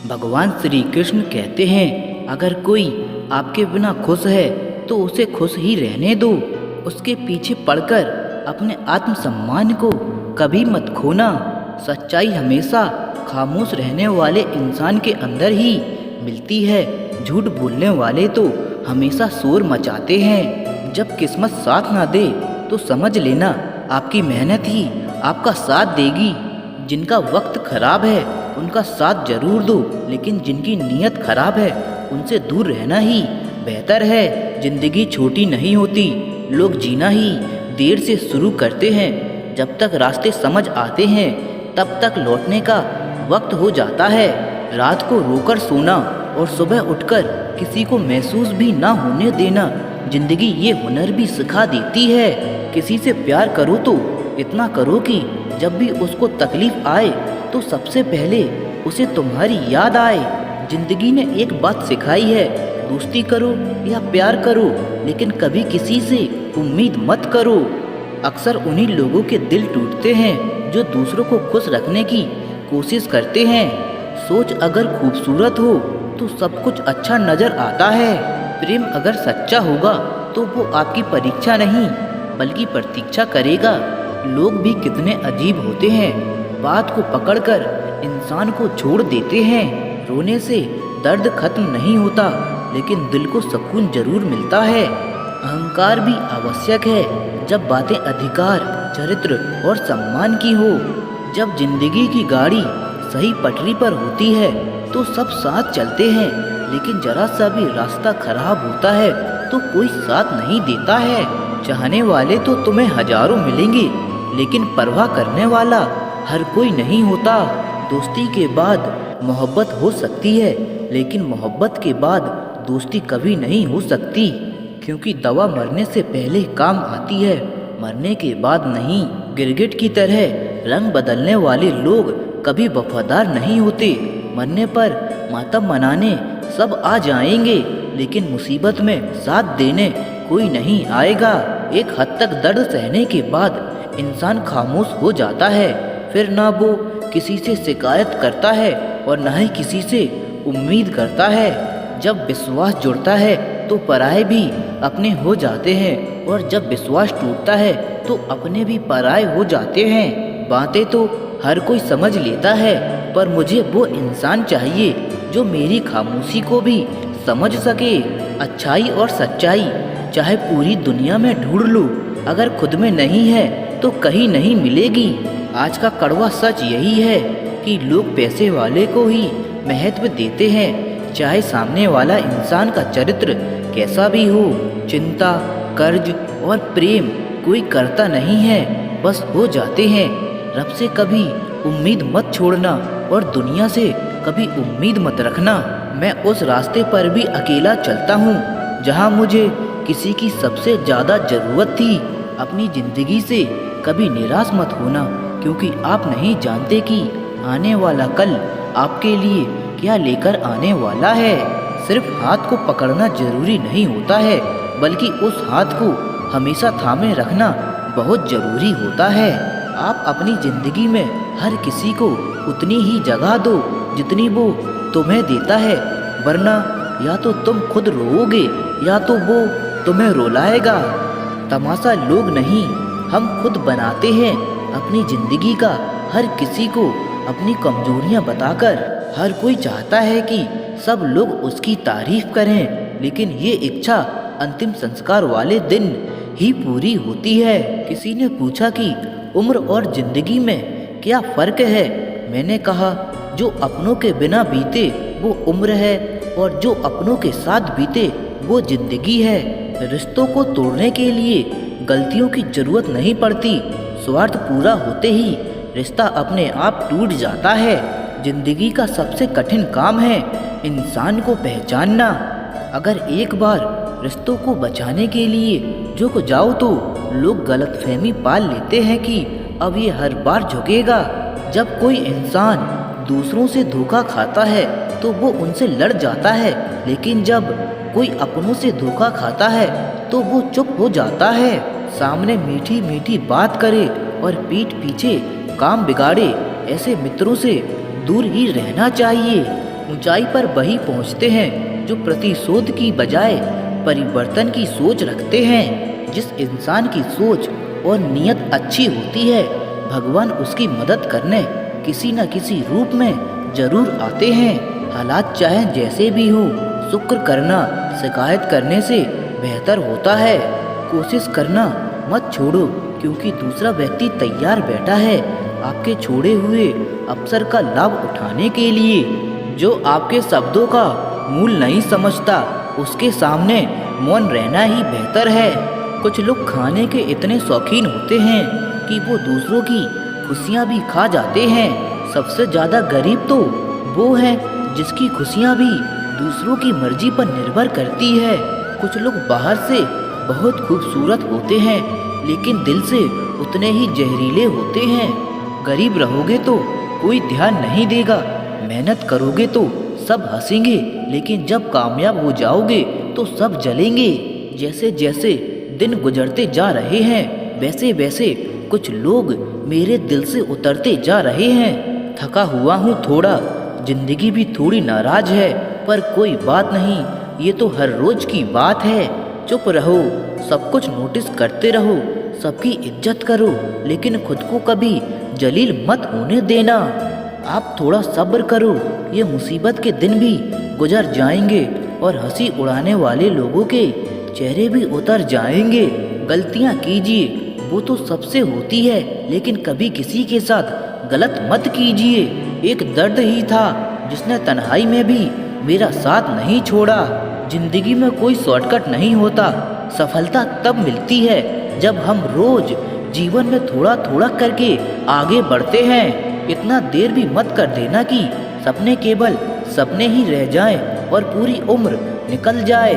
भगवान श्री कृष्ण कहते हैं, अगर कोई आपके बिना खुश है तो उसे खुश ही रहने दो। उसके पीछे पड़कर अपने आत्मसम्मान को कभी मत खोना। सच्चाई हमेशा खामोश रहने वाले इंसान के अंदर ही मिलती है। झूठ बोलने वाले तो हमेशा शोर मचाते हैं। जब किस्मत साथ ना दे तो समझ लेना आपकी मेहनत ही आपका साथ देगी। जिनका वक्त खराब है उनका साथ जरूर दो, लेकिन जिनकी नीयत खराब है उनसे दूर रहना ही बेहतर है। जिंदगी छोटी नहीं होती, लोग जीना ही देर से शुरू करते हैं। जब तक रास्ते समझ आते हैं तब तक लौटने का वक्त हो जाता है। रात को रोकर सोना और सुबह उठकर किसी को महसूस भी ना होने देना जिंदगी ये हुनर भी सिखा देती है। किसी से प्यार करो तो इतना करो कि जब भी उसको तकलीफ आए तो सबसे पहले उसे तुम्हारी याद आए। जिंदगी ने एक बात सिखाई है, दोस्ती करो या प्यार करो, लेकिन कभी किसी से उम्मीद मत करो। अक्सर उन्हीं लोगों के दिल टूटते हैं जो दूसरों को खुश रखने की कोशिश करते हैं। सोच अगर खूबसूरत हो तो सब कुछ अच्छा नजर आता है। प्रेम अगर सच्चा होगा तो वो आपकी परीक्षा नहीं बल्कि प्रतीक्षा करेगा। लोग भी कितने अजीब होते हैं, बात को पकड़कर इंसान को छोड़ देते हैं। रोने से दर्द खत्म नहीं होता, लेकिन दिल को सुकून जरूर मिलता है। अहंकार भी आवश्यक है जब बातें अधिकार, चरित्र और सम्मान की हो। जब जिंदगी की गाड़ी सही पटरी पर होती है तो सब साथ चलते हैं, लेकिन जरा सा भी रास्ता खराब होता है तो कोई साथ नहीं देता है। चाहने वाले तो तुम्हें हजारों मिलेंगे, लेकिन परवाह करने वाला हर कोई नहीं होता। दोस्ती के बाद मोहब्बत हो सकती है, लेकिन मोहब्बत के बाद दोस्ती कभी नहीं हो सकती, क्योंकि दवा मरने से पहले काम आती है, मरने के बाद नहीं। गिरगिट की तरह रंग बदलने वाले लोग कभी वफादार नहीं होते। मरने पर मातम मनाने सब आ जाएंगे, लेकिन मुसीबत में साथ देने कोई नहीं आएगा। एक हद तक दर्द सहने के बाद इंसान खामोश हो जाता है। फिर ना वो किसी से शिकायत करता है और ना ही किसी से उम्मीद करता है। जब विश्वास जुड़ता है तो पराये भी अपने हो जाते हैं, और जब विश्वास टूटता है तो अपने भी पराये हो जाते हैं। बातें तो हर कोई समझ लेता है, पर मुझे वो इंसान चाहिए जो मेरी खामोशी को भी समझ सके। अच्छाई और सच्चाई चाहे पूरी दुनिया में ढूंढ लो, अगर खुद में नहीं है तो कहीं नहीं मिलेगी। आज का कड़वा सच यही है कि लोग पैसे वाले को ही महत्व देते हैं, चाहे सामने वाला इंसान का चरित्र कैसा भी हो। चिंता, कर्ज और प्रेम कोई करता नहीं है, बस हो जाते हैं। रब से कभी उम्मीद मत छोड़ना और दुनिया से कभी उम्मीद मत रखना। मैं उस रास्ते पर भी अकेला चलता हूँ जहाँ मुझे किसी की सबसे ज़्यादा ज़रूरत थी। अपनी ज़िंदगी से कभी निराश मत होना, क्योंकि आप नहीं जानते कि आने वाला कल आपके लिए क्या लेकर आने वाला है। सिर्फ हाथ को पकड़ना जरूरी नहीं होता है, बल्कि उस हाथ को हमेशा थामे रखना बहुत ज़रूरी होता है। आप अपनी ज़िंदगी में हर किसी को उतनी ही जगह दो जितनी वो तुम्हें देता है, वरना या तो तुम खुद रोओगे या तो वो तुम्हें रुलाएगा। तमाशा लोग नहीं, हम खुद बनाते हैं अपनी ज़िंदगी का, हर किसी को अपनी कमजोरियां बताकर। हर कोई चाहता है कि सब लोग उसकी तारीफ करें, लेकिन ये इच्छा अंतिम संस्कार वाले दिन ही पूरी होती है। किसी ने पूछा कि उम्र और ज़िंदगी में क्या फ़र्क है। मैंने कहा, जो अपनों के बिना बीते वो उम्र है, और जो अपनों के साथ बीते वो ज़िंदगी है। रिश्तों को तोड़ने के लिए गलतियों की ज़रूरत नहीं पड़ती, स्वार्थ पूरा होते ही रिश्ता अपने आप टूट जाता है। जिंदगी का सबसे कठिन काम है इंसान को पहचानना। अगर एक बार रिश्तों को बचाने के लिए झुक जाओ तो लोग गलतफहमी पाल लेते हैं कि अब ये हर बार झुकेगा। जब कोई इंसान दूसरों से धोखा खाता है तो वो उनसे लड़ जाता है, लेकिन जब कोई अपनों से धोखा खाता है तो वो चुप हो जाता है। सामने मीठी मीठी बात करे और पीठ पीछे काम बिगाड़े, ऐसे मित्रों से दूर ही रहना चाहिए। ऊंचाई पर वही पहुंचते हैं जो प्रतिशोध की बजाय परिवर्तन की सोच रखते हैं। जिस इंसान की सोच और नीयत अच्छी होती है, भगवान उसकी मदद करने किसी न किसी रूप में जरूर आते हैं। हालात चाहे जैसे भी हो, शुक्र करना शिकायत करने से बेहतर होता है। कोशिश करना मत छोड़ो, क्योंकि दूसरा व्यक्ति तैयार बैठा है आपके छोड़े हुए अवसर का लाभ उठाने के लिए। जो आपके शब्दों का मूल नहीं समझता, उसके सामने मौन रहना ही बेहतर है। कुछ लोग खाने के इतने शौकीन होते हैं कि वो दूसरों की खुशियाँ भी खा जाते हैं। सबसे ज़्यादा गरीब तो वो है जिसकी खुशियाँ भी दूसरों की मर्जी पर निर्भर करती है। कुछ लोग बाहर से बहुत खूबसूरत होते हैं, लेकिन दिल से उतने ही जहरीले होते हैं। गरीब रहोगे तो कोई ध्यान नहीं देगा, मेहनत करोगे तो सब हंसेंगे, लेकिन जब कामयाब हो जाओगे तो सब जलेंगे। जैसे जैसे दिन गुजरते जा रहे हैं, वैसे वैसे कुछ लोग मेरे दिल से उतरते जा रहे हैं। थका हुआ हूँ थोड़ा, जिंदगी भी थोड़ी नाराज है, पर कोई बात नहीं, ये तो हर रोज की बात है। चुप रहो, सब कुछ नोटिस करते रहो, सबकी इज्जत करो, लेकिन खुद को कभी जलील मत होने देना। आप थोड़ा सब्र करो, ये मुसीबत के दिन भी गुजर जाएंगे और हंसी उड़ाने वाले लोगों के चेहरे भी उतर जाएंगे। गलतियाँ कीजिए, वो तो सबसे होती है, लेकिन कभी किसी के साथ गलत मत कीजिए। एक दर्द ही था जिसने तन्हाई में भी मेरा साथ नहीं छोड़ा। जिंदगी में कोई शॉर्टकट नहीं होता, सफलता तब मिलती है जब हम रोज जीवन में थोड़ा थोड़ा करके आगे बढ़ते हैं। इतना देर भी मत कर देना कि सपने केवल सपने ही रह जाएं और पूरी उम्र निकल जाए।